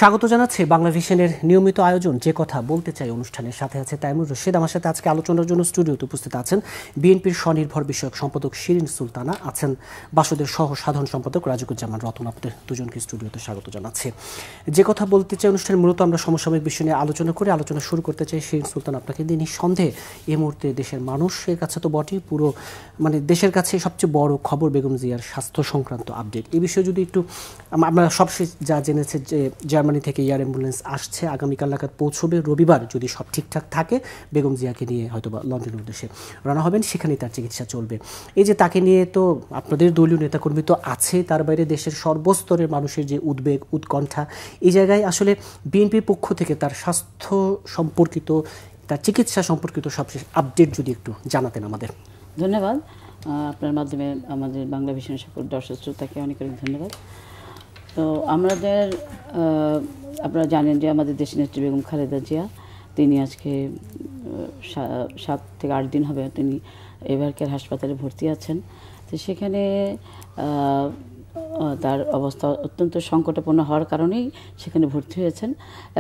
স্বাগত জানাচ্ছি বাংলা ভিশনের নিয়মিত আয়োজন যে কথা বলতে চাই অনুষ্ঠানের সাথে আছে তাইমুর রশিদ। আমার সাথে আজকে আলোচনার জন্য স্টুডিওতে উপস্থিত আছেন বিএনপির স্বনির্ভর বিষয়ক সম্পাদক শিরিন সুলতানা, আছেন বাসুদের সহ সাধারণ সম্পাদক রাজিকুজ্জামান রতন। আপনাদের দুজনকে স্টুডিওতে স্বাগত জানাচ্ছি। যে কথা বলতে চাই অনুষ্ঠানে মূলত আমরা সমসাময়িক বিষয় নিয়ে আলোচনা শুরু করতে চাই। শিরিন সুলতান, আপনাকে দিয়ে নিঃসন্দেহে এই মুহূর্তে দেশের মানুষের কাছে তো বটেই, পুরো দেশের কাছে সবচেয়ে বড় খবর বেগম জিয়ার স্বাস্থ্য সংক্রান্ত আপডেট। এই বিষয়ে যদি একটু, আমরা সবশেষ যা জেনেছে যে জার্মানি থেকে এয়ার অ্যাম্বুলেন্স আসছে, আগামীকাল নাগাদ পৌঁছবে। রবিবার যদি সব ঠিকঠাক থাকে বেগম জিয়াকে নিয়ে হয়তো বা লন্ডনের উদ্দেশ্যে রওনা হবেন, সেখানেই তার চিকিৎসা চলবে। এই যে তাকে নিয়ে তো আপনাদের দলীয় নেতাকর্মী তো আছে, তার বাইরে দেশের সর্বস্তরের মানুষের যে উদ্বেগ উৎকণ্ঠা, এই জায়গায় আসলে বিএনপির পক্ষ থেকে তার স্বাস্থ্য সম্পর্কিত, তার চিকিৎসা সম্পর্কিত সবশেষ আপডেট যদি একটু জানাতেন আমাদের। ধন্যবাদ। আপনার মাধ্যমে আমাদের বাংলা ভিশনের সকল দর্শক শ্রোতাকে অনেক অনেক ধন্যবাদ। তো আমাদের আপনারা জানেন যে আমাদের দেশের নেত্রী বেগম খালেদা জিয়া, তিনি আজকে 7 থেকে 8 দিন হবে তিনি এভারকেয়ার হাসপাতালে ভর্তি আছেন। তো সেখানে তার অবস্থা অত্যন্ত সংকটাপন্ন হওয়ার কারণেই সেখানে ভর্তি হয়েছেন।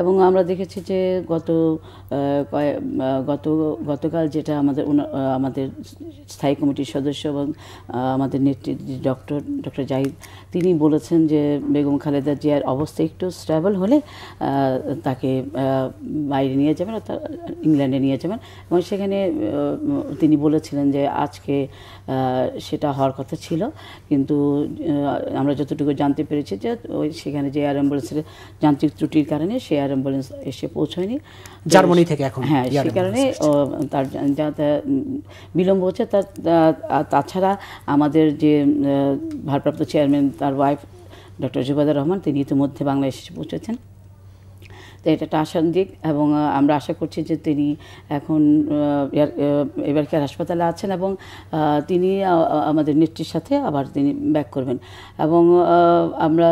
এবং আমরা দেখেছি যে গতকাল যেটা আমাদের স্থায়ী কমিটির সদস্য এবং আমাদের নেতৃত্ব ডক্টর জাহিদ, তিনি বলেছেন যে বেগম খালেদা জিয়ার অবস্থা একটু স্টেবল হলে তাকে বাইরে নিয়ে যাবেন, অর্থাৎ ইংল্যান্ডে নিয়ে যাবেন। এবং সেখানে তিনি বলেছিলেন যে আজকে সেটা হওয়ার কথা ছিল, কিন্তু আমরা যতটুকু জানতে পেরেছি যে সেখানে যে এয়ার অ্যাম্বুলেন্সের যান্ত্রিক ত্রুটির কারণে সে এয়ার অ্যাম্বুলেন্স এসে পৌঁছয়নি জার্মানি থেকে। এখন হ্যাঁ, সে কারণে তার বিলম্ব হচ্ছে। তাছাড়া আমাদের যে ভারপ্রাপ্ত চেয়ারম্যান, তার ওয়াইফ ডক্টর জুবাইদা রহমান, তিনি ইতিমধ্যে বাংলাদেশে এসে পৌঁছেছেন। তো এটা একটা আশার দিক, এবং আমরা আশা করছি যে তিনি এখন এভারকেয়ার হাসপাতালে আছেন এবং তিনি আমাদের নেত্রীর সাথে আবার তিনি ব্যাক করবেন। এবং আমরা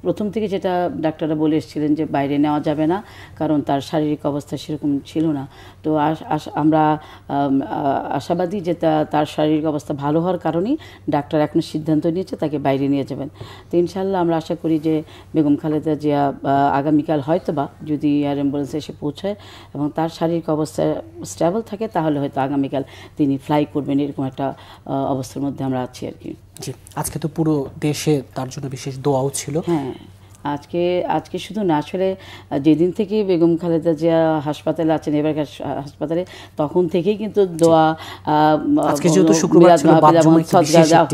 প্রথম থেকে যেটা ডাক্তাররা বলে এসেছিলেন যে বাইরে নেওয়া যাবে না, কারণ তার শারীরিক অবস্থা সেরকম ছিল না। তো আমরা আশাবাদী যে তার শারীরিক অবস্থা ভালো হওয়ার কারণেই ডাক্তার এখন সিদ্ধান্ত নিয়েছে তাকে বাইরে নিয়ে যাবেন। তো ইনশাল্লাহ আমরা আশা করি যে বেগম খালেদা জিয়া আগামীকাল হয়তোবা যদি এয়ার অ্যাম্বুলেন্স এসে পৌঁছায় এবং তার শারীরিক অবস্থা স্টেবল থাকে, তাহলে হয়তো আগামীকাল তিনি ফ্লাই করবেন, এরকম একটা অবস্থার মধ্যে আমরা আছি আর কি। জি, আজকে তো পুরো দেশে তার জন্য বিশেষ দোয়াও ছিল। হ্যাঁ, আজকে শুধু না, আসলে যেদিন থেকে বেগম খালেদা জিয়া হাসপাতালে আছেন, এবার হাসপাতালে, তখন থেকেই কিন্তু দোয়া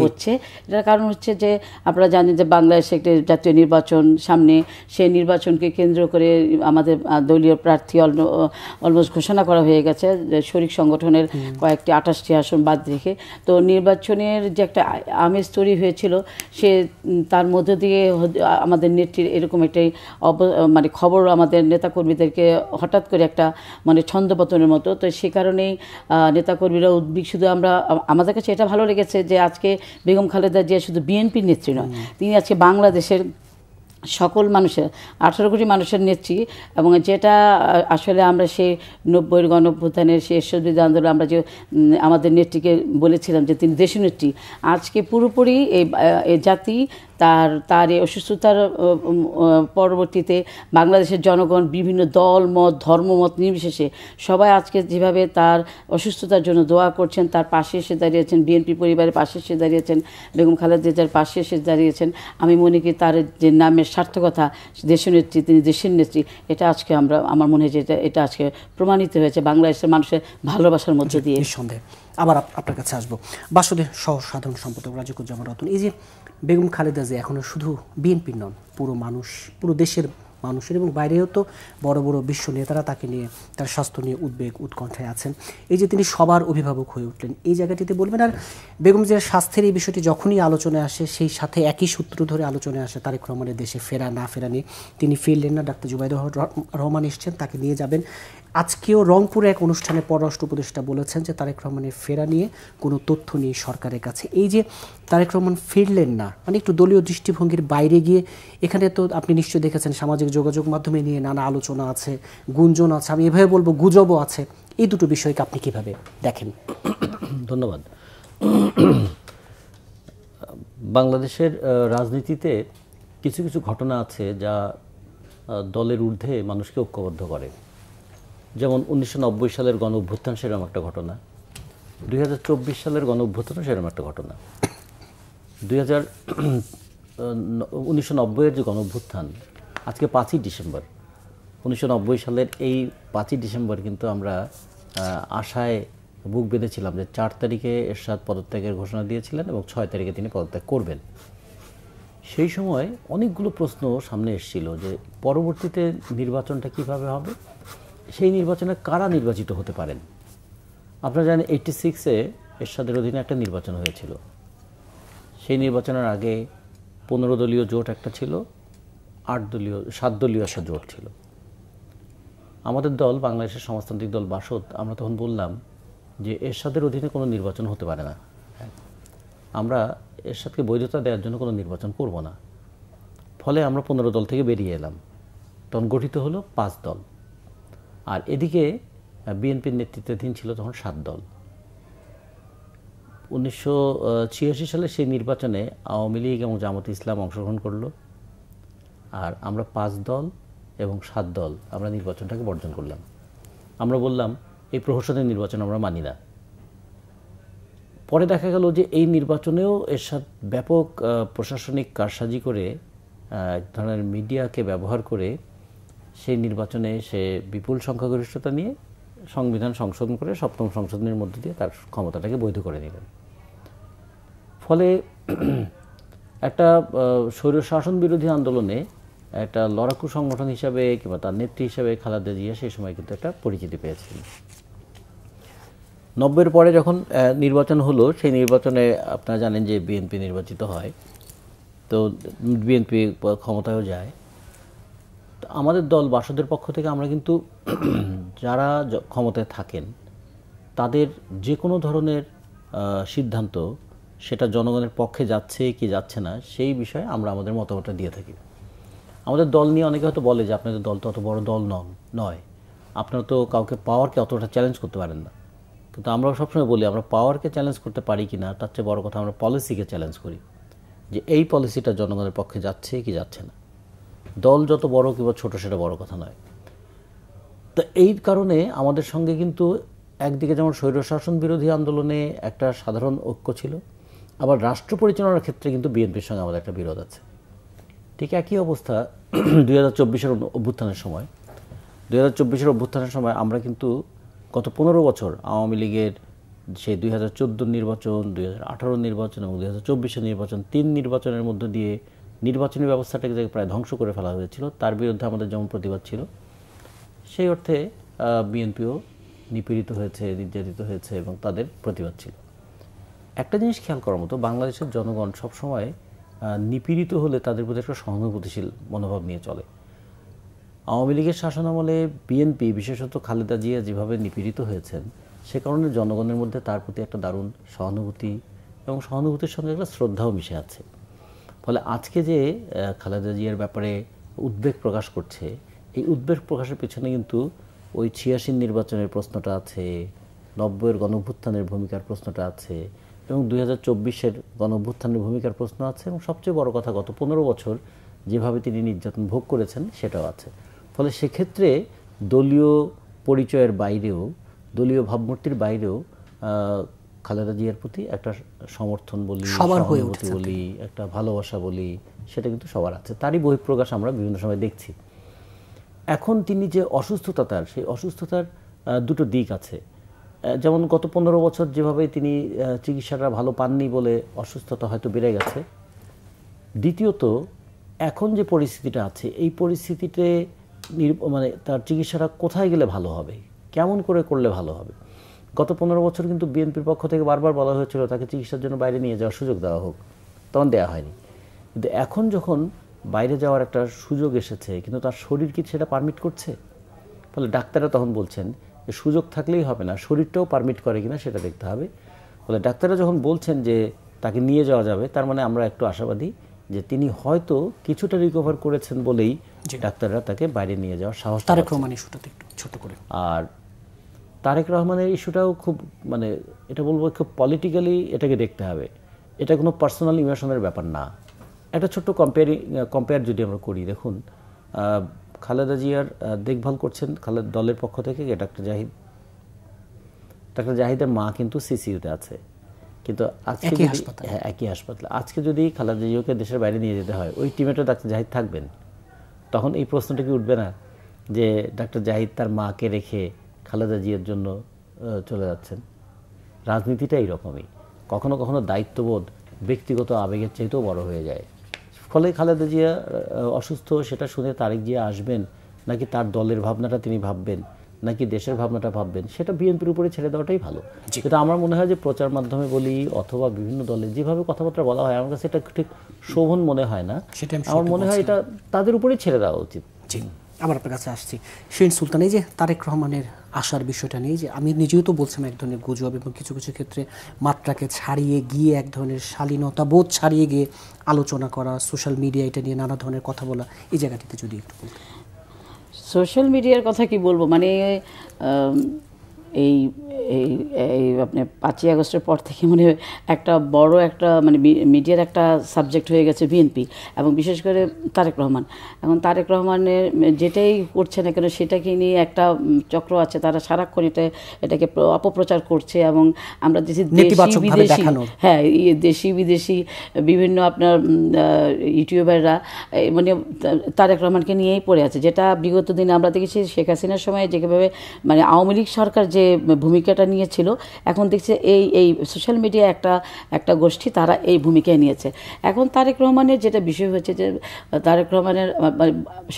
হচ্ছে। এটার কারণ হচ্ছে যে আপনারা জানেন যে বাংলাদেশে একটি জাতীয় নির্বাচন সামনে, সেই নির্বাচনকে কেন্দ্র করে আমাদের দলীয় প্রার্থী অলমোস্ট ঘোষণা করা হয়ে গেছে, শরিক সংগঠনের কয়েকটি 28টি আসন বাদ রেখে। তো নির্বাচনের যে একটা আমেজ তৈরি হয়েছিল, সে তার মধ্য দিয়ে আমাদের নেত্রীর এরকম একটাই খবর আমাদের নেতাকর্মীদেরকে হঠাৎ করে একটা ছন্দপতনের মতো। তো সে কারণেই নেতাকর্মীরা উদ্বিগ্ন। শুধু আমাদের কাছে এটা ভালো লেগেছে যে আজকে বেগম খালেদা জিয়া শুধু বিএনপির নেত্রী নয়, তিনি আজকে বাংলাদেশের সকল মানুষের, 18 কোটি মানুষের নেত্রী। এবং যেটা আসলে আমরা সেই 90-এর গণঅভ্যুত্থানের সেই এরশাদ আন্দোলন আমরা যে আমাদের নেত্রীকে বলেছিলাম যে তিনি দেশনেত্রী, আজকে পুরোপুরি এই জাতি তার এই অসুস্থতার পরবর্তীতে বাংলাদেশের জনগণ বিভিন্ন দল মত ধর্মমত নির্বিশেষে সবাই আজকে যেভাবে তার অসুস্থতার জন্য দোয়া করছেন, তার পাশে এসে দাঁড়িয়েছেন, বিএনপি পরিবারের পাশে এসে দাঁড়িয়েছেন, বেগম খালেদা জিয়ার পাশে এসে দাঁড়িয়েছেন। আমি মনে করি তার যে নামের সার্থকতা, দেশনেত্রী, তিনি দেশের নেত্রী, এটা আজকে আমার মনে হয় যে এটা আজকে প্রমাণিত হয়েছে বাংলাদেশের মানুষের ভালোবাসার মধ্যে দিয়ে। নিঃসন্দেহে। আবার আপনার কাছে আসবো, বাসুদের সহ সাধারণ সম্পাদক রাজিকুজ্জামান রতন। এই যে বেগম খালেদা জিয়া এখনো শুধু বিএনপির নন, পুরো দেশের মানুষের এবং বাইরেও তো বড় বড় বিশ্ব নেতারা তাকে নিয়ে, তার স্বাস্থ্য নিয়ে উদ্বেগ উৎকণ্ঠায় আছেন। এই যে তিনি সবার অভিভাবক হয়ে উঠলেন, এই জায়গাটিতে বলবেন। আর বেগম জিয়ার স্বাস্থ্যের এই বিষয়টি যখনই আলোচনায় আসে, সেই সাথে একই সূত্র ধরে আলোচনায় আসে তারেক রহমানের দেশে ফেরা না ফেরা নিয়ে। তিনি ফিরলেন না, ডাক্তার জুবাইদা রহমান এসছেন, তাকে নিয়ে যাবেন। আজকেও রংপুরে এক অনুষ্ঠানে পররাষ্ট্র উপদেষ্টা বলেছেন যে তারেক রহমানের ফেরা নিয়ে কোনো তথ্য নেই সরকারের কাছে। এই যে তারেক রহমান ফিরলেন না, একটু দলীয় দৃষ্টিভঙ্গির বাইরে গিয়ে, এখানে তো আপনি নিশ্চয়ই দেখেছেন সামাজিক যোগাযোগ মাধ্যমে নিয়ে নানা আলোচনা আছে, গুঞ্জন আছে, আমি এভাবে বলবো গুজবও আছে। এই দুটো বিষয়কে আপনি কিভাবে দেখেন? ধন্যবাদ। বাংলাদেশের রাজনীতিতে কিছু কিছু ঘটনা আছে যা দলের ঊর্ধ্বে মানুষকে ঐক্যবদ্ধ করে। যেমন 1990 সালের গণ অভ্যুত্থান সেরকম একটা ঘটনা, 2024 সালের গণ অভ্যুত্থানও সেরকম একটা ঘটনা। 1990-এর যে গণ অভ্যুত্থান, আজকে 5ই ডিসেম্বর। 1990 সালের এই 5ই ডিসেম্বর কিন্তু আমরা আশায় বুক বেঁধেছিলাম যে 4 তারিখে এরশাদ পদত্যাগের ঘোষণা দিয়েছিলেন এবং 6 তারিখে তিনি পদত্যাগ করবেন। সেই সময় অনেকগুলো প্রশ্ন সামনে এসেছিল যে পরবর্তীতে নির্বাচনটা কিভাবে হবে, সেই নির্বাচনে কারা নির্বাচিত হতে পারেন। আপনারা জানেন 86-এ এরশাদের অধীনে একটা নির্বাচন হয়েছিল। সেই নির্বাচনের আগে 15 দলীয় জোট একটা ছিল, 7 দলীয় একটা জোট ছিল। আমাদের দল, বাংলাদেশের সমাজতান্ত্রিক দল বাসদ, আমরা তখন বললাম যে এরশাদের অধীনে কোনো নির্বাচন হতে পারে না, আমরা এরশাদকে বৈধতা দেওয়ার জন্য কোনো নির্বাচন করব না। ফলে আমরা 15 দল থেকে বেরিয়ে এলাম। তখন গঠিত হলো 5 দল, আর এদিকে বিএনপির নেতৃত্বাধীন ছিল তখন 7 দল। 1986 সালে সেই নির্বাচনে আওয়ামী লীগ এবং জামাতে ইসলাম অংশগ্রহণ করলো, আর আমরা 5 দল এবং 7 দল আমরা নির্বাচনটাকে বর্জন করলাম। আমরা বললাম এই প্রহসনের নির্বাচন আমরা মানি না। পরে দেখা গেল যে এই নির্বাচনেও এরশাদ ব্যাপক প্রশাসনিক কারসাজি করে, এক ধরনের মিডিয়াকে ব্যবহার করে সেই নির্বাচনে সে বিপুল সংখ্যাগরিষ্ঠতা নিয়ে সংবিধান সংশোধন করে 7ম সংশোধনের মধ্য দিয়ে তার ক্ষমতাটাকে বৈধ করে নিলেন। ফলে একটা স্বৈরশাসন বিরোধী আন্দোলনে একটা লড়াকু সংগঠন হিসাবে কিংবা তার নেত্রী হিসাবে খালেদা জিয়া সেই সময় কিন্তু একটা পরিচিতি পেয়েছিলেন। 90-এর পরে যখন নির্বাচন হলো, সেই নির্বাচনে আপনারা জানেন যে বিএনপি নির্বাচিত হয়, তো বিএনপি ক্ষমতায়ও যায়। তো আমাদের দল বাসদের পক্ষ থেকে আমরা কিন্তু যারা ক্ষমতায় থাকেন তাদের যে কোনো ধরনের সিদ্ধান্ত সেটা জনগণের পক্ষে যাচ্ছে কি যাচ্ছে না সেই বিষয়ে আমরা আমাদের মতামতটা দিয়ে থাকি। আমাদের দল নিয়ে অনেকে হয়তো বলে যে আপনাদের দল তো অত বড় দল নয়, আপনারা তো কাউকে পাওয়ারকে অতটা চ্যালেঞ্জ করতে পারেন না। কিন্তু আমরা সবসময় বলি আমরা পাওয়ারকে চ্যালেঞ্জ করতে পারি কি না তার চেয়ে বড় কথা আমরা পলিসিকে চ্যালেঞ্জ করি, যে এই পলিসিটা জনগণের পক্ষে যাচ্ছে কি যাচ্ছে না। দল যত বড় কিংবা ছোট সেটা বড় কথা নয়। তো এই কারণে আমাদের সঙ্গে কিন্তু একদিকে যেমন স্বৈরশাসন বিরোধী আন্দোলনে একটা সাধারণ ঐক্য ছিল, আবার রাষ্ট্র পরিচালনার ক্ষেত্রে কিন্তু বিএনপির সঙ্গে আমাদের একটা বিরোধ আছে। ঠিক একই অবস্থা 2024-এর অভ্যুত্থানের সময়। 2024-এর অভ্যুত্থানের সময় আমরা কিন্তু গত 15 বছর আওয়ামী লীগের সেই 2014 নির্বাচন, 2018 নির্বাচন এবং 2024-এর নির্বাচন, 3 নির্বাচনের মধ্য দিয়ে নির্বাচনী ব্যবস্থাটাকে প্রায় ধ্বংস করে ফেলা হয়েছিল। তার বিরুদ্ধে আমাদের যেমন প্রতিবাদ ছিল, সেই অর্থে বিএনপিও নিপীড়িত হয়েছে, নির্যাতিত হয়েছে এবং তাদের প্রতিবাদ ছিল। একটা জিনিস খেয়াল করার মতো, বাংলাদেশের জনগণ সবসময় নিপীড়িত হলে তাদের প্রতি একটা সহানুভূতিশীল মনোভাব নিয়ে চলে। আওয়ামী লীগের শাসনামলে বিএনপি, বিশেষত খালেদা জিয়া যেভাবে নিপীড়িত হয়েছেন, সে কারণে জনগণের মধ্যে তার প্রতি একটা দারুণ সহানুভূতি এবং সহানুভূতির সঙ্গে একটা শ্রদ্ধাও মিশে আছে। ফলে আজকে যে খালেদা জিয়ার ব্যাপারে উদ্বেগ প্রকাশ করছে, এই উদ্বেগ প্রকাশের পিছনে কিন্তু ওই 86 নির্বাচনের প্রশ্নটা আছে, 90-এর গণঅভ্যুত্থানের ভূমিকার প্রশ্নটা আছে এবং 2024-এর গণঅভ্যুত্থানের ভূমিকার প্রশ্ন আছে এবং সবচেয়ে বড় কথা গত 15 বছর যেভাবে তিনি নির্যাতন ভোগ করেছেন সেটাও আছে। ফলে সেক্ষেত্রে দলীয় পরিচয়ের বাইরেও, দলীয় ভাবমূর্তির বাইরেও খালেদা জিয়ার প্রতি একটা সমর্থন বলি, সহানুভূতি বলি, একটা ভালোবাসা বলি, সেটা কিন্তু সবার আছে। তারই বহিঃপ্রকাশ আমরা বিভিন্ন সময় দেখছি। এখন তিনি যে অসুস্থতা, তার সেই অসুস্থতার দুটো দিক আছে। যেমন গত 15 বছর যেভাবে তিনি চিকিৎসাটা ভালো পাননি বলে অসুস্থতা হয়তো বেড়ে গেছে। দ্বিতীয়ত এখন যে পরিস্থিতিটা আছে, এই পরিস্থিতিতে মানে তার চিকিৎসাটা কোথায় গেলে ভালো হবে, কেমন করে করলে ভালো হবে। গত 15 বছর কিন্তু বিএনপির পক্ষ থেকে বারবার বলা হয়েছিল তাকে চিকিৎসার জন্য বাইরে নিয়ে যাওয়ার সুযোগ দেওয়া হোক, তখন দেওয়া হয়নি। কিন্তু এখন যখন বাইরে যাওয়ার একটা সুযোগ এসেছে কিন্তু তার শরীর কি সেটা পারমিট করছে, ফলে ডাক্তাররা তখন বলছেন যে সুযোগ থাকলেই হবে না, শরীরটাও পারমিট করে কিনা সেটা দেখতে হবে। ফলে ডাক্তাররা যখন বলছেন যে তাকে নিয়ে যাওয়া যাবে, তার মানে আমরা একটু আশাবাদী যে তিনি হয়তো কিছুটা রিকভার করেছেন বলেই ডাক্তাররা তাকে বাইরে নিয়ে যাওয়ার সাহস। তারেক রহমান ইস্যুটাতে একটু ছোট করে, আর তারেক রহমানের ইস্যুটাও খুব মানে এটা বলবো খুব পলিটিক্যালি এটাকে দেখতে হবে, এটা কোনো পার্সোনাল ইমোশনের ব্যাপার না। একটা ছোট্ট কম্পেয়ার যদি আমরা করি, দেখুন খালেদা জিয়ার দেখভাল করছেন দলের পক্ষ থেকে ডাক্তার জাহিদ। ডাক্তার জাহিদের মা কিন্তু সিসিইউতে আছে, কিন্তু আজকে একই হাসপাতালে আজকে যদি খালেদা জিয়াকে দেশের বাইরে নিয়ে যেতে হয়, ওই টিমে তো ডাক্তার জাহিদ থাকবেন। তখন এই প্রশ্নটা কি উঠবে না যে ডাক্তার জাহিদ তার মাকে রেখে খালেদা জিয়ার জন্য চলে যাচ্ছেন? রাজনীতিটা এইরকমই, কখনো কখনো দায়িত্ববোধ ব্যক্তিগত আবেগের চাইতেও বড় হয়ে যায়। ফলে খালেদা জিয়া অসুস্থ সেটা শুনে তারেক জিয়া আসবেন, নাকি তার দলের ভাবনাটা তিনি ভাববেন, নাকি দেশের ভাবনাটা ভাববেন, সেটা বিএনপির উপরে ছেড়ে দেওয়াটাই ভালো। কিন্তু আমার মনে হয় যে প্রচার মাধ্যমে বলি অথবা বিভিন্ন দলে যেভাবে কথাবার্তা বলা হয়, আমার কাছে এটা ঠিক শোভন মনে হয় না। আমার মনে হয় এটা তাদের উপরেই ছেড়ে দেওয়া উচিত। জি, আমার আপনার কাছে আসছি শিরিন সুলতান, এই যে তারেক রহমানের আসার বিষয়টা নিয়ে, যে আমি নিজেও তো বলছিলাম এক ধরনের গুজব, এবং কিছু কিছু ক্ষেত্রে মাত্রাকে ছাড়িয়ে গিয়ে এক ধরনের শালীনতা বোধ ছাড়িয়ে গিয়ে আলোচনা করা, সোশ্যাল মিডিয়া এটা নিয়ে নানা ধরনের কথা বলা, এই জায়গাটিতে যদি একটু বলতে। সোশ্যাল মিডিয়ার কথা কি বলবো, মানে এই এই আপনি 5ই আগস্টের পর থেকে মানে একটা বড় একটা মানে মিডিয়ার একটা সাবজেক্ট হয়ে গেছে বিএনপি, এবং বিশেষ করে তারেক রহমান। এখন তারেক রহমানের যেটাই করছে না কেন সেটাকে নিয়ে একটা চক্র আছে, তারা সারাক্ষণ এটাকে অপপ্রচার করছে। এবং আমরা দেশি বিদেশি, হ্যাঁ দেশি বিদেশি বিভিন্ন আপনার ইউটিউবাররা মানে তারেক রহমানকে নিয়েই পড়ে আছে, যেটা বিগত দিনে আমরা দেখেছি শেখ হাসিনার সময় যেভাবে মানে আওয়ামী লীগ সরকার যে ভূমিকাটা নিয়েছিল, এখন দেখছে এই সোশ্যাল মিডিয়া একটা গোষ্ঠী তারা এই ভূমিকায় নিয়েছে। এখন তারেক রহমানের যেটা বিষয় হচ্ছে যে তারেক রহমানের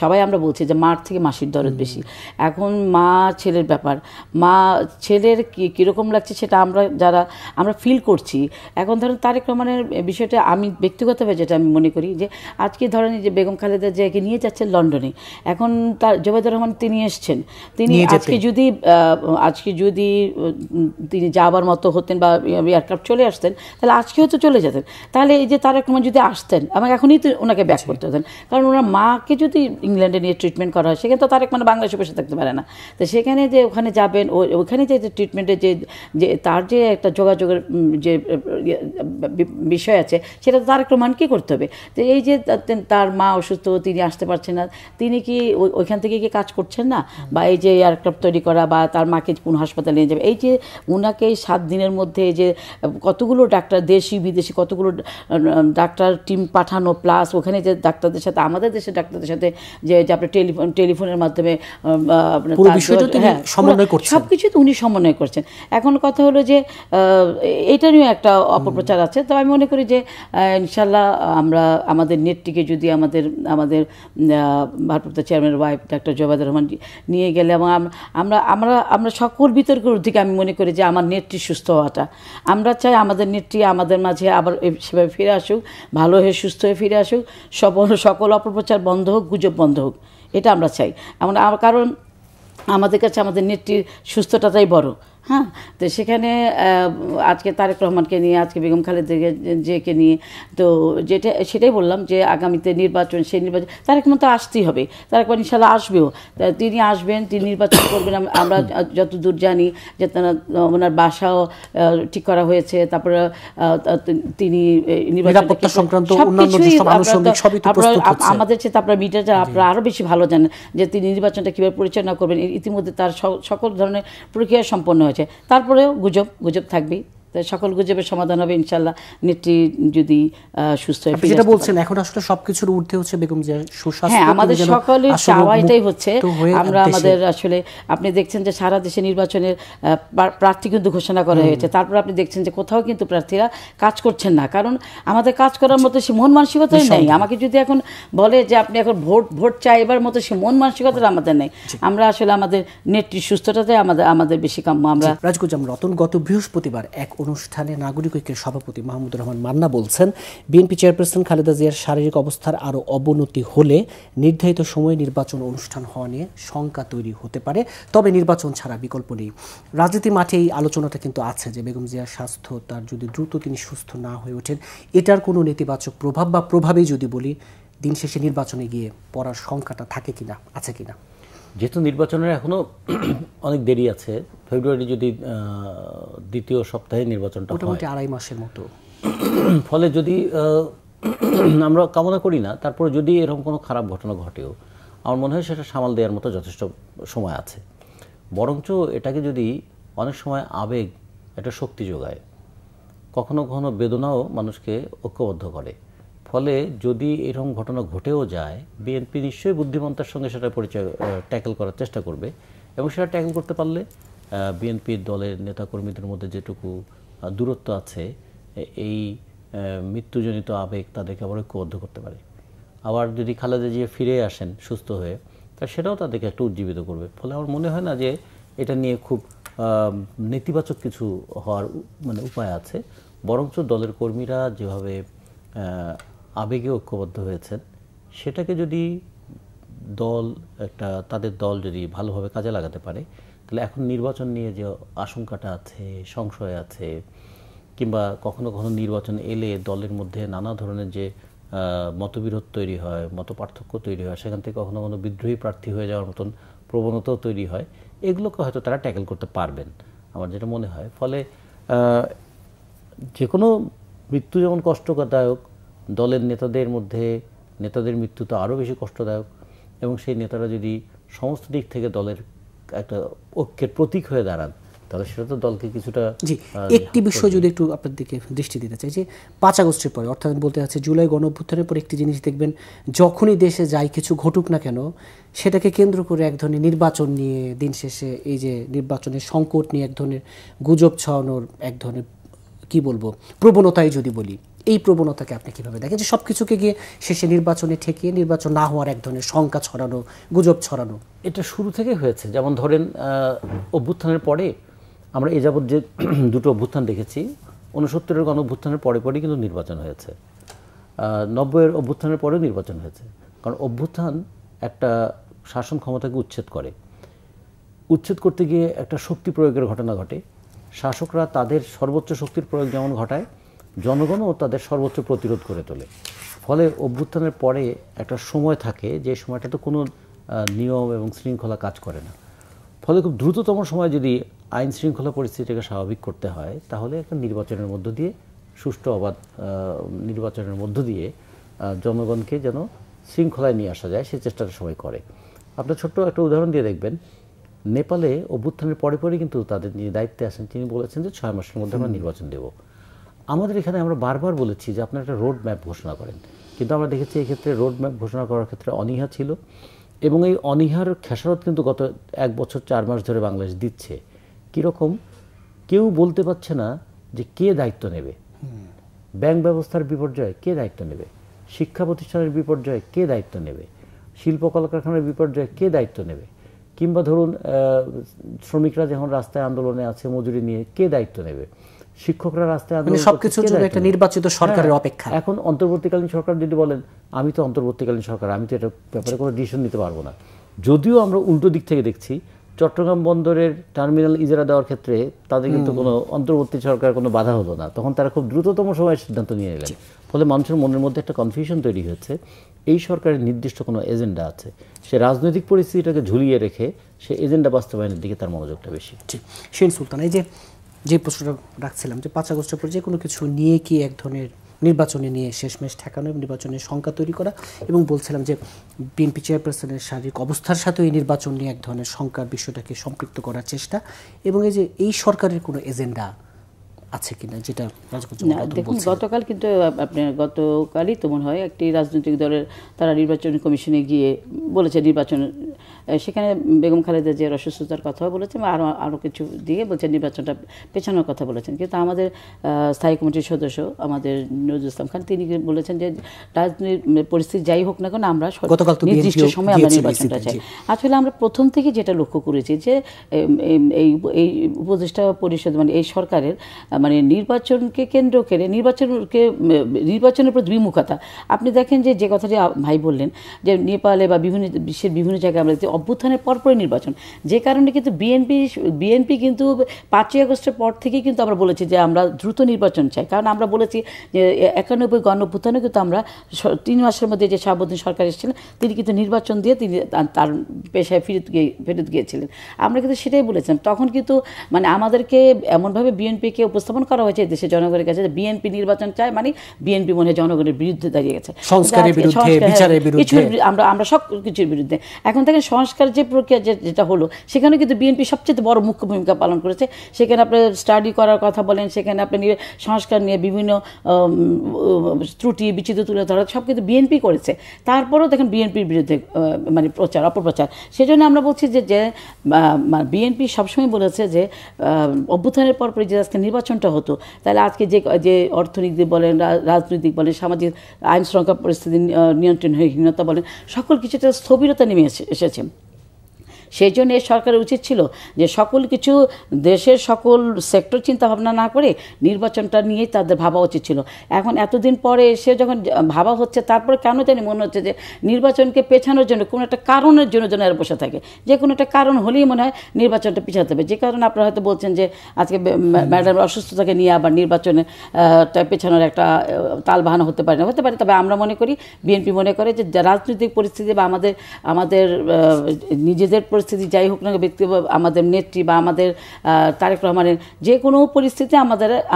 সবাই আমরা বলছি যে মার থেকে মাসির দরদ বেশি। এখন মা ছেলের ব্যাপার, মা ছেলের কীরকম লাগছে সেটা আমরা ফিল করছি। এখন ধরেন তারেক রহমানের বিষয়টা আমি ব্যক্তিগতভাবে যেটা আমি মনে করি যে আজকে ধরেন যে বেগম খালেদা জিয়াকে নিয়ে যাচ্ছেন লন্ডনে, এখন তার জোবায়দুর রহমান তিনি এসছেন, তিনি আজকে যদি তিনি যাবার মতো হতেন বা এয়ারক্রাফট চলে আসতেন, তাহলে আজকে হয়তো চলে যেতেন। তাহলে এই যে তারেক রহমান যদি আসতেন এবং এখনই তো ওনাকে ব্যাক করতে হতেন, কারণ ওনার মাকে যদি ইংল্যান্ডে নিয়ে ট্রিটমেন্ট করা হয়, সেখানে তো তারেক মানে বাংলাদেশে বসে থাকতে পারে না। তো সেখানে যে ওখানে যাবেন, ওখানে যে ট্রিটমেন্টের যে তার যে একটা যোগাযোগের যে বিষয় আছে, সেটা তো তারেক রহমান কী করতে হবে। তো এই যে তার মা অসুস্থ, তিনি আসতে পারছেন না, তিনি কি ওইখান থেকে কি কাজ করছেন না, বা এই যে এয়ারক্রাফট তৈরি করা বা তার মাকে কোন হাসপাতালে নিয়ে যাবে, এই যে ওনাকে 7 দিনের মধ্যে যে কতগুলো ডাক্তার দেশি বিদেশি কতগুলো ডাক্তার টিম পাঠানো, প্লাস ওখানে যে ডাক্তারদের সাথে আমাদের দেশের ডাক্তারদের সাথে যে আপনি টেলিফোনের মাধ্যমে সব কিছু তো উনি সমন্বয় করছেন। এখন কথা হলো যে এইটা নিয়েও একটা অপপ্রচার আছে। তো আমি মনে করি যে ইনশাল্লাহ আমরা আমাদের নেটটিকে যদি আমাদের ভারপ্রাপ্ত চেয়ারম্যানের ওয়াইফ ডাক্তার জোবায়দুর রহমান নিয়ে গেলে, এবং আমরা সকল বিতর্কের ঊর্ধ্বে আমি মনে করি যে আমার নেত্রী সুস্থ হওয়াটা, আমরা চাই আমাদের নেত্রী আমাদের মাঝে আবার সেভাবে ফিরে আসুক, ভালো হয়ে সুস্থ হয়ে ফিরে আসুক, সকল অপপ্রচার বন্ধ হোক, গুজব বন্ধ হোক, এটা আমরা চাই। কারণ আমাদের কাছে আমাদের নেত্রীর সুস্থতাটাই বড়। হ্যাঁ, তো সেখানে আজকে তারেক রহমানকে নিয়ে, আজকে বেগম খালেদা জিয়াকে নিয়ে, তো সেটাই বললাম যে আগামীতে নির্বাচন, সেই নির্বাচন তারেক রহমান তো আসতেই হবে, তারেক রহমান ইনশাল্লাহ আসবেও, তিনি আসবেন, তিনি নির্বাচন করবেন। আমরা যতদূর জানি যে ওনার বাসাও ঠিক করা হয়েছে, তারপরে তিনি আমাদের চেয়ে আপনার মিডিয়াটা আপনারা আরও বেশি ভালো জানেন যে তিনি নির্বাচনটা কীভাবে পরিচালনা করবেন। ইতিমধ্যে তার সকল ধরনের প্রক্রিয়া সম্পন্ন হয়েছে, তারপরেও গুজব থাকবেই, সকল গুজবের সমাধান হবে ইনশাল্লাহ নেত্রী যদি সুস্থ হয়ে ফিরে। যেটা বলছেন এখন আসলে সবকিছুর ঊর্ধ্বে হচ্ছে বেগম জিয়ার সুস্বাস্থ্য। হ্যাঁ, আমাদের সকলের চাওয়া এটাই হচ্ছে। আমরা আমাদের আসলে আপনি দেখছেন যে সারা দেশে নির্বাচনের প্রার্থী কিন্তু ঘোষণা করা হয়েছে, তারপর আপনি দেখছেন যে কোথাও কিন্তু প্রার্থীরা কাজ করছেন না, কারণ আমাদের কাজ করার মতো সে মন মানসিকতাই নেই। আমাকে যদি এখন বলে যে আপনি এখন ভোট চাইবার মতো সে মন মানসিকতা আমাদের নেই। আমরা আসলে আমাদের নেত্রীর সুস্থতাতে আমাদের বেশি কাম্য। আমরা রাজকুজাম রতন, গত বৃহস্পতিবার এক অনুষ্ঠানে নাগরিক ঐক্যের সভাপতি মাহমুদুর রহমান মান্না বলছেন, বিএনপি চেয়ারপারসন খালেদা জিয়ার শারীরিক অবস্থার আরও অবনতি হলে নির্ধারিত সময়ে নির্বাচন অনুষ্ঠান হওয়া নিয়ে শঙ্কা তৈরি হতে পারে, তবে নির্বাচন ছাড়া বিকল্প নেই। রাজনীতি মাঠে এই আলোচনাটা কিন্তু আছে যে বেগম জিয়ার স্বাস্থ্য, তার যদি দ্রুত তিনি সুস্থ না হয়ে ওঠেন, এটার কোনো নেতিবাচক প্রভাব বা প্রভাবেই যদি বলি, দিন শেষে নির্বাচনে গিয়ে পড়ার শঙ্কাটা থাকে কিনা, আছে কিনা। যেহেতু নির্বাচনের এখনো অনেক দেরি আছে, ফেব্রুয়ারি যদি দ্বিতীয় সপ্তাহে নির্বাচনটা মোটামুটি 2.5 মাসের মতো, ফলে যদি আমরা কামনা করি না, তারপরে যদি এরকম কোনো খারাপ ঘটনা ঘটেও, আমার মনে হয় সেটা সামাল দেওয়ার মতো যথেষ্ট সময় আছে। বরঞ্চ এটাকে যদি অনেক সময় আবেগ একটা শক্তি যোগায়, কখনো কখনো বেদনাও মানুষকে ঐক্যবদ্ধ করে। ফলে যদি এরকম ঘটনা ঘটেও যায়, বিএনপি নিশ্চয়ই বুদ্ধিমত্তার সঙ্গে সেটা ট্যাকেল করার চেষ্টা করবে, এবং সেটা ট্যাকেল করতে পারলে বিএনপির দলের নেতাকর্মীদের মধ্যে যেটুকু দূরত্ব আছে, এই মৃত্যুজনিত আবেগ তাদেরকে আবার ঐক্যবদ্ধ করতে পারে। আবার যদি খালেদা জিয়া ফিরে আসেন সুস্থ হয়ে, তা সেটাও তাদেরকে একটু উজ্জীবিত করবে। ফলে আমার মনে হয় না যে এটা নিয়ে খুব নেতিবাচক কিছু হওয়ার উপায় আছে। বরঞ্চ দলের কর্মীরা যেভাবে আবেগে ঐক্যবদ্ধ হয়েছেন, সেটাকে যদি তাদের দল যদি ভালোভাবে কাজে লাগাতে পারে, তাহলে এখন নির্বাচন নিয়ে যে আশঙ্কাটা আছে, সংশয় আছে, কিংবা কখনো কখনো নির্বাচন এলে দলের মধ্যে নানা ধরনের যে মতবিরোধ তৈরি হয়, মত পার্থক্য তৈরি হয়, সেখান থেকে কখনো কখনো বিদ্রোহী প্রার্থী হয়ে যাওয়ার মতন প্রবণতাও তৈরি হয়, এগুলোকে হয়তো তারা ট্যাকেল করতে পারবেন আমার যেটা মনে হয়। ফলে যে কোনো মৃত্যু যেমন কষ্টদায়ক, দলের নেতাদের মৃত্যু তো আরও বেশি কষ্টদায়ক, এবং সেই নেতারা যদি সমস্ত দিক থেকে দলের একটা ঐক্যের প্রতীক হয়ে দাঁড়ান, তাহলে সেটা তো দলকে কিছুটা। জি, একটি বিষয় যদি একটু আপনার দিকে দৃষ্টি দিতে চাই, যে 5 আগস্টের পরে, অর্থাৎ বলতে চাচ্ছি জুলাই গণঅভ্যুত্থানের পর একটি জিনিস দেখবেন, যখনই দেশে যাই কিছু ঘটুক না কেন, সেটাকে কেন্দ্র করে এক ধরনের নির্বাচন নিয়ে, দিন শেষে এই যে নির্বাচনের সংকট নিয়ে এক ধরনের গুজব ছড়ানোর এক ধরনের কি বলবো প্রবণতাই যদি বলি, এই প্রবণতাকে আপনি কিভাবে দেখেন, যে সব কিছুকে গিয়ে শেষে নির্বাচনে ঠেকিয়ে নির্বাচন না হওয়ার এক ধরনের শঙ্কা ছড়ানো, গুজব ছড়ানো? এটা শুরু থেকে হয়েছে। যেমন ধরেন অভ্যুত্থানের পরে আমরা এ যাবৎ যে দুটো অভ্যুত্থান দেখেছি, 69-এর গণঅভ্যুত্থানের পরে পরেই কিন্তু নির্বাচন হয়েছে, 90-এর অভ্যুত্থানের পরেও নির্বাচন হয়েছে। কারণ অভ্যুত্থান একটা শাসন ক্ষমতাকে উচ্ছেদ করতে গিয়ে একটা শক্তি প্রয়োগের ঘটনা ঘটে। শাসকরা তাদের সর্বোচ্চ শক্তির প্রয়োগ যেমন ঘটায়, জনগণও তাদের সর্বোচ্চ প্রতিরোধ করে তোলে। ফলে অভ্যুত্থানের পরে একটা সময় থাকে, যে সময়টা তো কোনো নিয়ম এবং শৃঙ্খলা কাজ করে না। ফলে খুব দ্রুততম সময় যদি আইন শৃঙ্খলা পরিস্থিতিকে স্বাভাবিক করতে হয়, তাহলে একটা নির্বাচনের মধ্য দিয়ে, সুষ্ঠু অবাধ নির্বাচনের মধ্য দিয়ে জনগণকে যেন শৃঙ্খলায় নিয়ে আসা যায়, সেই চেষ্টাটা সবাই করে। আপনার ছোট্ট একটা উদাহরণ দিয়ে দেখবেন, নেপালে অভ্যুত্থানের পরে পরে কিন্তু তাদের যিনি দায়িত্বে আসেন, তিনি বলেছেন যে 6 মাসের মধ্যে আমরা নির্বাচন দেব। আমাদের এখানে আমরা বারবার বলেছি যে আপনারা একটা রোড ম্যাপ ঘোষণা করেন, কিন্তু আমরা দেখেছি এক্ষেত্রে রোড ম্যাপ ঘোষণা করার ক্ষেত্রে অনীহা ছিল, এবং এই অনীহার খেসারত কিন্তু গত 1 বছর 4 মাস ধরে বাংলাদেশ দিচ্ছে। কীরকম? কেউ বলতে পারছে না যে কে দায়িত্ব নেবে। ব্যাংক ব্যবস্থার বিপর্যয়ে কে দায়িত্ব নেবে? শিক্ষা প্রতিষ্ঠানের বিপর্যয়ে কে দায়িত্ব নেবে? শিল্প কলকারখানার বিপর্যয়ে কে দায়িত্ব নেবে? কিংবা ধরুন শ্রমিকরা যখন রাস্তায় আন্দোলনে আছে মজুরি নিয়ে, কে দায়িত্ব নেবে? শিক্ষকরা রাস্তায় আন্দোলন, সবকিছুর জন্য একটা নির্বাচিত সরকারের অপেক্ষা। এখন অন্তর্বর্তীকালীন সরকার যদি বলেন, আমি তো অন্তর্বর্তীকালীন সরকার, আমি তো এটা ব্যাপারে কোনো ডিসিশন নিতে পারবো না। যদিও আমরা উল্টো দিক থেকে দেখছি, চট্টগ্রাম বন্দরের টার্মিনাল ইজারা দেওয়ার ক্ষেত্রে তাদের কিন্তু কোনো অন্তর্বর্তী সরকার কোনো বাধা হলো না, তখন তারা খুব দ্রুততম সময়ে সিদ্ধান্ত নিয়ে নিলেন। ফলে মানুষের মনের মধ্যে একটা কনফিউশন তৈরি হয়েছে, এই সরকারের নির্দিষ্ট কোনো এজেন্ডা আছে, সে রাজনৈতিক পরিস্থিতিটাকে ঝুলিয়ে রেখে সে এজেন্ডা বাস্তবায়নের দিকে তার মনোযোগটা বেশি। শিরিন সুলতানা, এই যে প্রশ্নটা রাখছিলাম, যে 5 আগস্টের পর যে কোনো কিছু নিয়ে কি এক ধরনের নির্বাচনে নিয়ে শেষমেশ ঠেকানো, নির্বাচনের শঙ্কা তৈরি করা, এবং বলছিলাম যে বিএনপি চেয়ারপারসনের শারীরিক অবস্থার সাথে এই নির্বাচন নিয়ে এক ধরনের শঙ্কার বিষয়টাকে সম্পৃক্ত করার চেষ্টা, এবং এই যে এই সরকারের কোনো এজেন্ডা আছে কিনা, যেটা দেখুন গতকাল কিন্তু গতকালই তো মনে হয় একটি রাজনৈতিক দলের তারা নির্বাচনী কমিশনে গিয়ে বলেছে নির্বাচন, সেখানে বেগম খালেদা জিয়ার অসুস্থতার কথাও বলেছেন, আরও কিছু দিয়ে বলছেন নির্বাচনটা পেছানোর কথা বলেছেন। কিন্তু আমাদের স্থায়ী কমিটির সদস্য আমাদের নজরুল ইসলাম খান, তিনি বলেছেন যে রাজনৈতিক পরিস্থিতি যাই হোক না কেন, আমরা নির্দিষ্ট সময় আমরা নির্বাচনটা চাই। আসলে আমরা প্রথম থেকে যেটা লক্ষ্য করেছি যে এই উপদেষ্টা পরিষদ মানে এই সরকারের মানে নির্বাচনকে কেন্দ্র করে নির্বাচনের প্রতি বিমুখতা। আপনি দেখেন যে কথাটি ভাই বললেন যে নেপালে বা বিশ্বের বিভিন্ন জায়গায় আমরা অভ্যুত্থানের পরপরই নির্বাচন, যে কারণে কিন্তু বিএনপি কিন্তু 5ই আগস্টের পর থেকেই কিন্তু আমরা বলেছি যে আমরা দ্রুত নির্বাচন চাই। কারণ আমরা বলেছি যে 91 গণঅভ্যুত্থানে কিন্তু আমরা 3 মাসের মধ্যে যে শাহাবুদ্দিন সরকার এসেছিলেন, তিনি কিন্তু নির্বাচন দিয়ে তিনি তার পেশায় ফেরত গিয়েছিলেন। আমরা কিন্তু সেটাই বলেছিলাম। তখন কিন্তু মানে আমাদেরকে এমনভাবে বিএনপিকে উপস্থাপন উপস্থাপন করা হয়েছে দেশের জনগণের কাছে যে বিএনপি নির্বাচন চায়, মানে বিএনপি মনে হয় জনগণের বিরুদ্ধে দাঁড়িয়ে গেছে, সংস্কারের বিরুদ্ধে, বিচারের বিরুদ্ধে, আমরা সব কিছুর বিরুদ্ধে। এখন দেখেন সংস্কার যে প্রক্রিয়া যেটা হলো সেখানে কিন্তু বিএনপি সবচেয়ে বড় মুখ্য ভূমিকা পালন করেছে। সেখানে আপনি স্টাডি করার কথা বলেন, সেখানে আপনি সংস্কার নিয়ে বিভিন্ন ত্রুটি বিচিত্র তুলে ধরা সব কিন্তু বিএনপি করেছে। তারপরেও দেখেন বিএনপির বিরুদ্ধে মানে প্রচার অপপ্রচার। সেজন্য আমরা বলছি যে বিএনপি সবসময় বলেছে যে অভ্যুত্থানের পরপরই যে আজকে নির্বাচনটা হতো, তাহলে আজকে যে অর্থনীতি বলেন, রাজনৈতিক বলেন, সামাজিক আইন শৃঙ্খলা পরিস্থিতি নিয়ন্ত্রণহীনতা বলেন, সকল কিছুতে স্থবিরতা নেমে এসেছে। সেই জন্য এই সরকারের উচিত ছিল যে সকল কিছু দেশের সকল সেক্টর চিন্তা ভাবনা না করে নির্বাচনটা নিয়েই তাদের ভাবা উচিত ছিল। এখন এতদিন পরে এসে যখন ভাবা হচ্ছে, তারপরে কেন জানি মনে হচ্ছে যে নির্বাচনকে পেছানোর জন্য কোনো একটা কারণের জন্য যেন এরা বসে থাকে, যে কোনো একটা কারণ হলেই মনে হয় নির্বাচনটা পিছাতে হবে। যে কারণে আপনারা হয়তো বলছেন যে আজকে ম্যাডাম অসুস্থতাকে নিয়ে আবার নির্বাচনে পেছানোর একটা তাল বাহানা হতে পারে না, হতে পারে। তবে আমরা মনে করি, বিএনপি মনে করে যে রাজনৈতিক পরিস্থিতি বা আমাদের নিজেদের পরিস্থিতি যাই হোক না, ব্যক্তি আমাদের নেত্রী বা আমাদের তারেক রহমানের যে কোনো পরিস্থিতি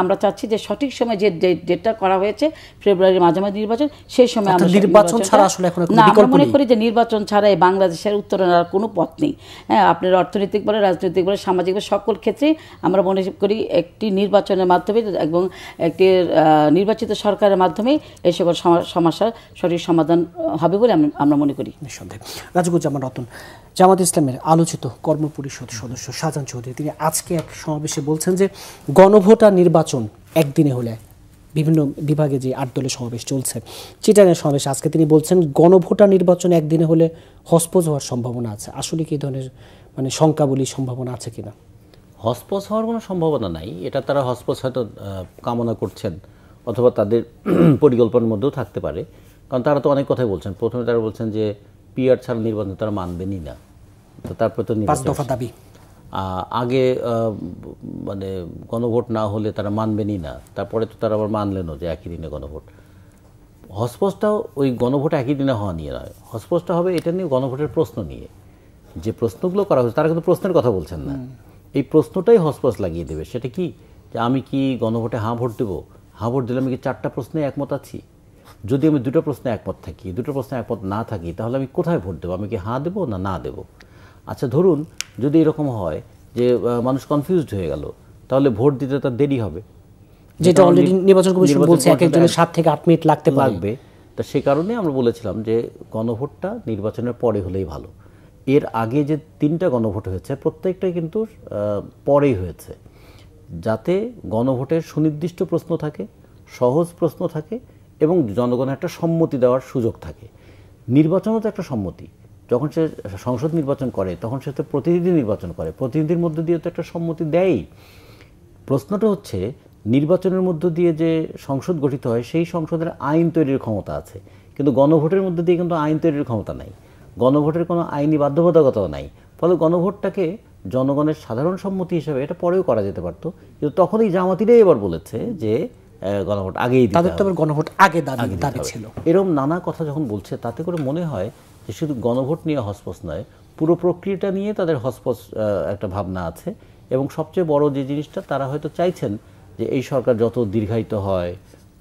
আমরা চাচ্ছি যে সঠিক সময় যে ডেটটা করা হয়েছে ফেব্রুয়ারির মাঝামাঝি নির্বাচন, সেই সময় আমরা নির্বাচন ছাড়া আসলে এখন না, আমরা মনে করি যে নির্বাচন ছাড়া এই বাংলাদেশের উত্তরণের কোনো পথ নেই। হ্যাঁ, আপনার অর্থনৈতিক বলে, রাজনৈতিক বলে, সামাজিক বলে, সকল ক্ষেত্রেই আমরা মনে করি একটি নির্বাচনের মাধ্যমে এবং একটি নির্বাচিত সরকারের মাধ্যমে এই সকল সমস্যার সঠিক সমাধান হবে বলে আমরা মনে করি। নিঃসন্দেহে। রাজিকুজ্জামান রতন, জামাত ইসলামের আলোচিত কর্মপরিষদ সদস্য শাহজাহান চৌধুরী, তিনি আজকে এক সমাবেশে বলছেন যে গণভোট আর নির্বাচন একদিনে হলে, বিভিন্ন বিভাগে যে 8 দলের সমাবেশ চলছে, চিটাগাং সমাবেশে আজকে তিনি বলছেন গণভোট আর নির্বাচন একদিনে হলে হসপস হওয়ার সম্ভাবনা আছে। আসলে কি ধরনের মানে শঙ্কা বলি সম্ভাবনা আছে কিনা? হসপস হওয়ার কোনো সম্ভাবনা নাই। এটা তারা হসপস হয়তো কামনা করছেন অথবা তাদের পরিকল্পনার মধ্যেও থাকতে পারে, কারণ তারা তো অনেক কথাই বলছেন। প্রথমে তারা বলছেন যে পিআর ছাড়া নির্বাচন তারা মানবেনই না, তো তারপরে তো 5 দফা দাবি আগে মানে গণভোট না হলে তারা মানবেনই না, তারপরে তো তারা আবার মানলেনও যে একই দিনে গণভোট। হসপসটাও ওই গণভোট একই দিনে হওয়া নিয়ে নয়, হসপসটা হবে এটা নিয়ে গণভোটের প্রশ্ন নিয়ে। যে প্রশ্নগুলো করা হচ্ছে তারা কিন্তু প্রশ্নের কথা বলছেন না, এই প্রশ্নটাই হসপস লাগিয়ে দেবে। সেটা কি, যে আমি কি গণভোটে হাঁ ভোট দেবো, হাঁ ভোট দিলে আমি কি 4টা প্রশ্নে একমত আছি? যদি আমি 2টো প্রশ্নে একমত থাকি, 2টো প্রশ্নে একমত না থাকি, তাহলে আমি কোথায় ভোট দেবো? আমি কি হাঁ দেবো না না দেবো? আচ্ছা, ধরুন যদি এরকম হয় যে মানুষ কনফিউজড হয়ে গেল, তাহলে ভোট দিতে তার দেরি হবে, যেটা অলরেডি নির্বাচন কমিশন বলছে এক একজনের 7 থেকে 8 মিনিট লাগবে। তো সে কারণে আমরা বলেছিলাম যে গণভোটটা নির্বাচনের পরে হলেই ভালো। এর আগে যে 3টা গণভোট হয়েছে প্রত্যেকটাই কিন্তু পরেই হয়েছে, যাতে গণভোটের সুনির্দিষ্ট প্রশ্ন থাকে, সহজ প্রশ্ন থাকে এবং জনগণের একটা সম্মতি দেওয়ার সুযোগ থাকে। নির্বাচনও তো একটা সম্মতি। যখন সে সংসদ নির্বাচন করে তখন সে তো প্রতিনিধি নির্বাচন করে, প্রতিনিধির মধ্য দিয়ে তো একটা সম্মতি দেয়ই। প্রশ্নটা হচ্ছে নির্বাচনের মধ্য দিয়ে যে সংসদ গঠিত হয় সেই সংসদের আইন তৈরির ক্ষমতা আছে, কিন্তু গণভোটের মধ্য দিয়ে কিন্তু আইন তৈরির ক্ষমতা নাই, গণভোটের কোনো আইনি বাধ্যবাধকতাও নাই। ফলে গণভোটটাকে জনগণের সাধারণ সম্মতি হিসেবে এটা পরেও করা যেতে পারতো, কিন্তু তখনই জামাতিরাই এবার বলেছে যে গণভোট আগেই দিতে হবে, গণভোট আগে দাবি ছিল। এরকম নানা কথা যখন বলছে তাতে করে মনে হয় যে শুধু গণভোট নিয়ে হসপস নয়, পুরো প্রক্রিয়াটা নিয়ে তাদের হসপস একটা ভাবনা আছে। এবং সবচেয়ে বড় যে জিনিসটা, তারা হয়তো চাইছেন যে এই সরকার যত দীর্ঘায়িত হয়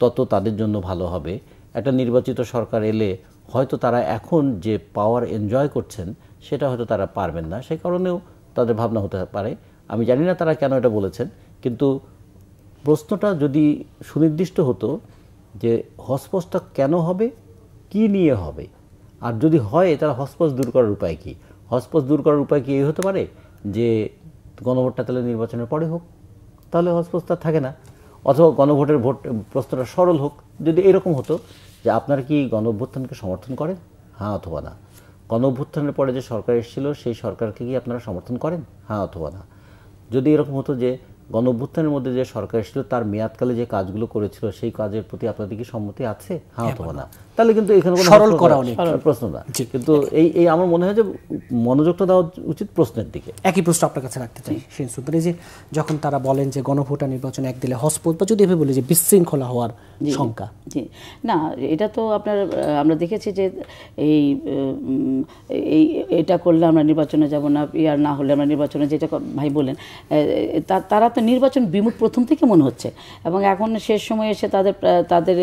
তত তাদের জন্য ভালো হবে। একটা নির্বাচিত সরকার এলে হয়তো তারা এখন যে পাওয়ার এনজয় করছেন সেটা হয়তো তারা পারবেন না, সেই কারণেও তাদের ভাবনা হতে পারে। আমি জানি না তারা কেন এটা বলেছেন, কিন্তু প্রশ্নটা যদি সুনির্দিষ্ট হতো যে হসপসটা কেন হবে, কি নিয়ে হবে, আর যদি হয় তাহলে হসপস দূর করার উপায় কি? হসপস দূর করার উপায় কি এই হতে পারে যে গণভোটটা তাহলে নির্বাচনের পরে হোক, তাহলে হসপসটা থাকে না, অথবা গণভোটের প্রশ্নটা সরল হোক। যদি এরকম হতো যে আপনারা কি গণঅভ্যুত্থানকে সমর্থন করেন, হ্যাঁ অথবা না, গণঅভ্যুত্থানের পরে যে সরকার এসেছিল সেই সরকারকে কি আপনারা সমর্থন করেন, হ্যাঁ অথবা না। যদি এরকম হতো যে গণঅভ্যুত্থানের মধ্যে যে সরকার এসেছিল তার মেয়াদকালে যে কাজগুলো করেছিল সেই কাজের প্রতি আপনাদের কি সম্মতি আছে, হ্যাঁ অথবা না, তাহলে কিন্তু এখানে কোনো সরল করা প্রশ্ন না। কিন্তু এই আমার মনে হয় যে মনোযোগটা দেওয়া উচিত প্রশ্নের দিকে। একই প্রশ্ন আপনার কাছে রাখতে চাই শিরিন সুলতান, যে যখন তারা বলেন যে গণভোট নির্বাচন এক দিলে হসপস, বা যদি এভাবে বলি যে বিশৃঙ্খলা হওয়ার শঙ্কা, জি না, এটা তো আমরা দেখেছি যে এটা করলে আমরা নির্বাচনে যাব না, ইয়ার না হলে আমরা নির্বাচনে, যেটা ভাই বলেন, তারা তো তো নির্বাচন বিমুখ প্রথম থেকে মনে হচ্ছে। এবং এখন শেষ সময়ে এসে তাদের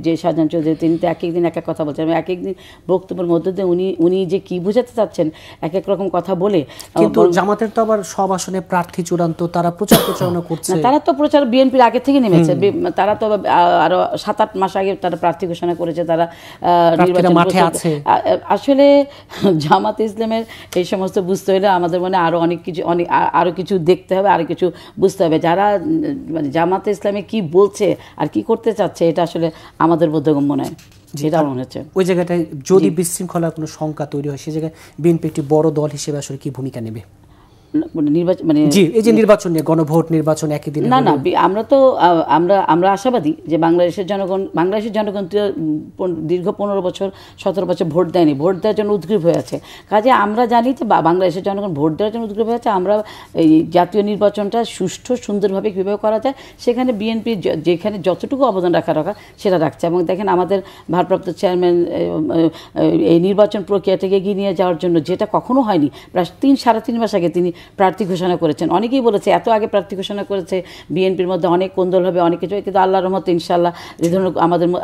যে শাহজাহান চৌধুরী তিনি তো এক এক দিন এক এক কথা বলছেন, এবং এক এক দিন বক্তব্যের মধ্যে দিয়ে উনি যে কি বোঝাতে চাচ্ছেন এক এক রকম কথা বলে। কিন্তু জামাতের তো আবার সব আসনে প্রার্থী চূড়ান্ত, তারা প্রচারণা করছে। তারা তো প্রচার বিএনপির আগে থেকে নেমেছে, তারা তো আরো 7-8 মাস আগে তারা প্রার্থী ঘোষণা করেছে, তারা নির্বাচন মাঠে আছে। আসলে জামাত ইসলামের এই সমস্ত বুঝতে হলে আমাদের মনে আরো কিছু দেখতে হবে, আরো কিছু বুঝতে হবে। যারা মানে জামাত ইসলামে কি বলছে আর কি করতে চাচ্ছে এটা আসলে আমাদের বোধগম্য নয়, যেটা মনে হচ্ছে। ওই জায়গাটায় যদি বিশৃঙ্খলার কোনো শঙ্কা তৈরি হয়, সেই জায়গায় বিএনপি একটি বড় দল হিসেবে আসলে কি ভূমিকা নেবে? নির্বাচন নিয়ে গণভোট নির্বাচন একই দিনে না, আমরা আশাবাদী যে বাংলাদেশের জনগণ দীর্ঘ 15 বছর 17 বছর ভোট দেয়নি, ভোট দেওয়ার জন্য উদ্গ্রীব হয়ে আছে। কাজে আমরা জানি যে বাংলাদেশের জনগণ ভোট দেওয়ার জন্য উদ্গ্রীব হয়ে আছে। আমরা এই জাতীয় নির্বাচনটা সুষ্ঠু সুন্দরভাবে কীভাবে করা যায় সেখানে বিএনপি যেখানে যতটুকু অবদান রাখা সেটা রাখছে। এবং দেখেন আমাদের ভারপ্রাপ্ত চেয়ারম্যান এই নির্বাচন প্রক্রিয়াটাকে এগিয়ে নিয়ে যাওয়ার জন্য, যেটা কখনো হয়নি, প্রায় 3-3.5 মাস আগে তিনি প্রার্থী ঘোষণা করেছেন। অনেকেই বলেছে এত আগে প্রার্থী ঘোষণা করেছে, বিএনপির মধ্যে অনেক কোন্দল হবে, অনেক কিছু, কিন্তু আল্লাহর রহমতে ইনশাআল্লাহ এই ধরনের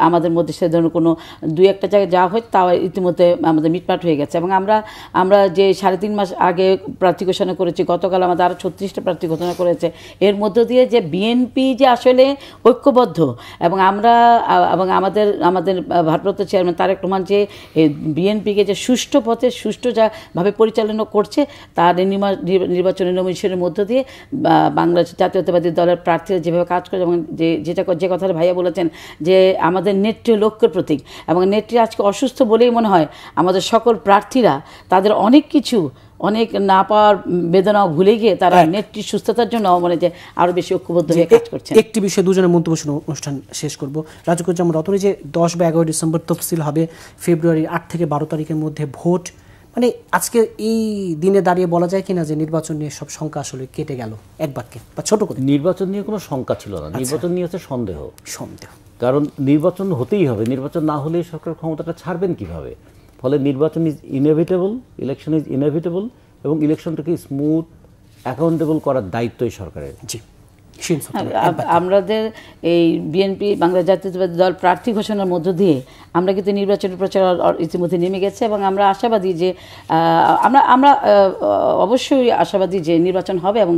আমাদের মধ্যে সে ধরনের কোনো 2-1টা জায়গায় যাওয়া হয় তা ইতিমধ্যে আমাদের মিটমাট হয়ে গেছে। এবং আমরা যে 3.5 মাস আগে প্রার্থী ঘোষণা করেছি, গতকাল আমাদের আরও 36টা প্রার্থী ঘোষণা করেছে। এর মধ্য দিয়ে যে বিএনপি যে আসলে ঐক্যবদ্ধ, এবং আমাদের ভারপ্রাপ্ত চেয়ারম্যান তারেক রহমান যে বিএনপিকে যে সুষ্ঠু পথে সুষ্ঠুভাবে পরিচালনা করছে, তার নির্বাচনী নমিনেশনের মধ্য দিয়ে বাংলাদেশ জাতীয়তাবাদী দলের প্রার্থীরা যেভাবে কাজ করে, এবং যে কথাটা ভাইয়া বলেছেন যে আমাদের নেত্রী লক্ষ্যের প্রতীক, এবং নেত্রী আজকে অসুস্থ বলেই মনে হয় আমাদের সকল প্রার্থীরা তাদের অনেক না পাওয়ার বেদনাও ভুলে গিয়ে তারা নেত্রীর সুস্থতার জন্য মনে যে আরো বেশি ঐক্যবদ্ধ হয়ে কাজ করছে। একটি বিষয়ে দুজনের মন্তব্য শুনে অনুষ্ঠান শেষ করব। রাজুকুজ্জামান রতনী, যে 10 বা 11 ডিসেম্বর তফসিল হবে, ফেব্রুয়ারির 8 থেকে 12 তারিখের মধ্যে ভোট, মানে আজকে এই দিনে দাঁড়িয়ে বলা যায় কিনা যে নির্বাচন নিয়ে সব শঙ্কা আসলে কেটে গেল এক বাক্যে বা ছোট করে? নির্বাচন নিয়ে কোনো শঙ্কা ছিল না, নির্বাচন নিয়ে আছে সন্দেহ। কারণ নির্বাচন হতেই হবে, নির্বাচন না হলে সরকার ক্ষমতাটা ছাড়বেন কিভাবে? ফলে নির্বাচন is inevitable, election is inevitable, এবং ইলেকশনটাকে স্মুথ অ্যাকাউন্টেবল করার দায়িত্বই সরকারের। জি, আমাদের এই বিএনপি বাংলাদেশ জাতীয়তাবাদী দল প্রার্থী ঘোষণার মধ্য দিয়ে আমরা কিন্তু নির্বাচনী প্রচার ইতিমধ্যে নেমে গেছে, এবং আমরা আশাবাদী যে আমরা অবশ্যই আশাবাদী যে নির্বাচন হবে, এবং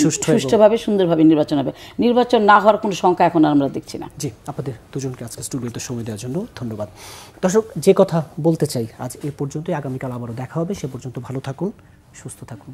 সুষ্ঠুভাবে সুন্দরভাবে নির্বাচন হবে। নির্বাচন না হওয়ার কোনো শঙ্কা এখন আমরা দেখছি না। জি, আপনাদের দুজনকে আজকে স্টুডিওতে সময় দেওয়ার জন্য ধন্যবাদ। দর্শক, যে কথা বলতে চাই আজ এ পর্যন্তই। আগামীকাল আবারও দেখা হবে। সে পর্যন্ত ভালো থাকুন, সুস্থ থাকুন।